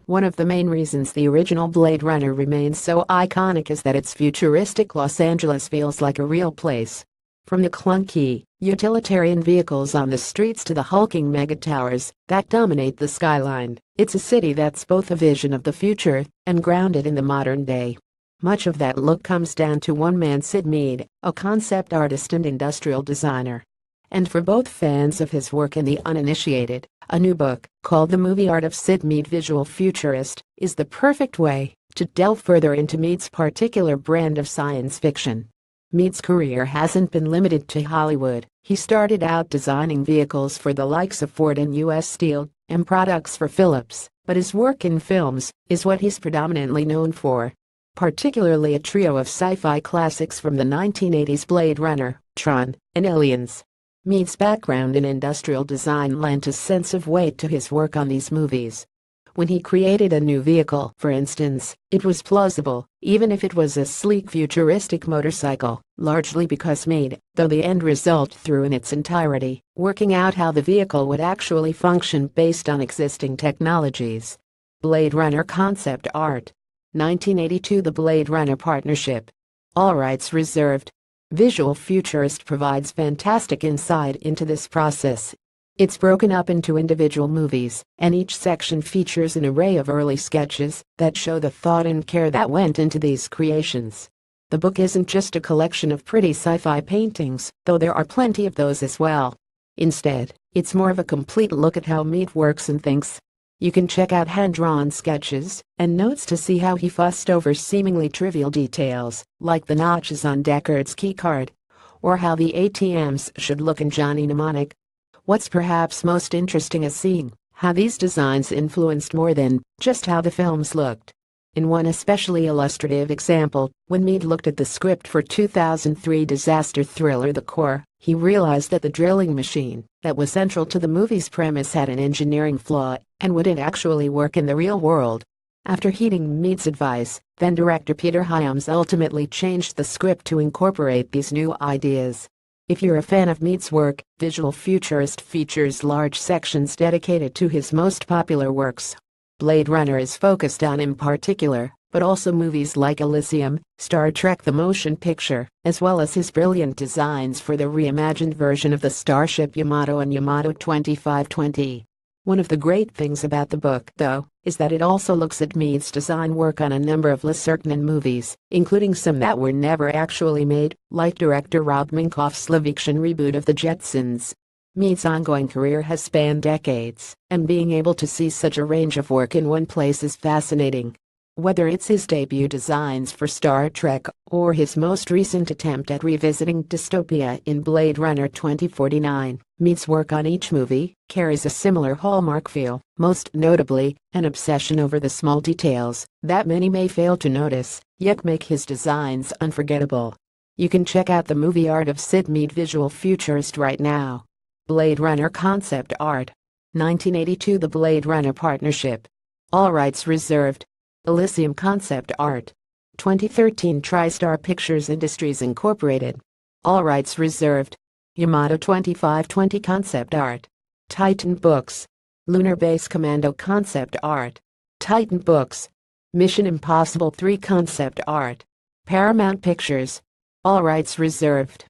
One of the main reasons the original Blade Runner remains so iconic is that its futuristic Los Angeles feels like a real place. From the clunky, utilitarian vehicles on the streets to the hulking megatowers that dominate the skyline, it's a city that's both a vision of the future and grounded in the modern day. Much of that look comes down to one man, Sid Mead, a concept artist and industrial designer. And for both fans of his work and the uninitiated, a new book, called The Movie Art of Sid Mead Visual Futurist, is the perfect way to delve further into Mead's particular brand of science fiction. Mead's career hasn't been limited to Hollywood. He started out designing vehicles for the likes of Ford and U.S. Steel, and products for Philips, but his work in films is what he's predominantly known for. Particularly a trio of sci-fi classics from the 1980s: Blade Runner, Tron, and Aliens. Mead's background in industrial design lent a sense of weight to his work on these movies. When he created a new vehicle, for instance, it was plausible, even if it was a sleek futuristic motorcycle, largely because Mead, though the end result through in its entirety, working out how the vehicle would actually function based on existing technologies. Blade Runner Concept Art. 1982. The Blade Runner Partnership. All rights reserved. Visual Futurist provides fantastic insight into this process. It's broken up into individual movies, and each section features an array of early sketches that show the thought and care that went into these creations. The book isn't just a collection of pretty sci-fi paintings, though there are plenty of those as well. Instead, it's more of a complete look at how Mead works and thinks. You can check out hand-drawn sketches and notes to see how he fussed over seemingly trivial details, like the notches on Deckard's keycard, or how the ATMs should look in Johnny Mnemonic. What's perhaps most interesting is seeing how these designs influenced more than just how the films looked. In one especially illustrative example, when Mead looked at the script for 2003 disaster thriller The Core, he realized that the drilling machine that was central to the movie's premise had an engineering flaw and wouldn't actually work in the real world. After heeding Mead's advice, then director Peter Hyams ultimately changed the script to incorporate these new ideas. If you're a fan of Mead's work, Visual Futurist features large sections dedicated to his most popular works. Blade Runner is focused on in particular, but also movies like Elysium, Star Trek the Motion Picture, as well as his brilliant designs for the reimagined version of the Starship Yamato and Yamato 2520. One of the great things about the book, though, is that it also looks at Mead's design work on a number of Lacertanen movies, including some that were never actually made, like director Rob Minkoff's live-action reboot of The Jetsons. Mead's ongoing career has spanned decades, and being able to see such a range of work in one place is fascinating. Whether it's his debut designs for Star Trek or his most recent attempt at revisiting dystopia in Blade Runner 2049, Mead's work on each movie carries a similar hallmark feel, most notably an obsession over the small details that many may fail to notice, yet make his designs unforgettable. You can check out The Movie Art of Sid Mead Visual Futurist right now. Blade Runner Concept Art. 1982. The Blade Runner Partnership. All rights reserved. Elysium Concept Art. 2013. TriStar Pictures Industries Incorporated. All rights reserved. Yamato 2520 Concept Art. Titan Books. Lunar Base Commando Concept Art. Titan Books. Mission Impossible 3 Concept Art. Paramount Pictures. All rights reserved.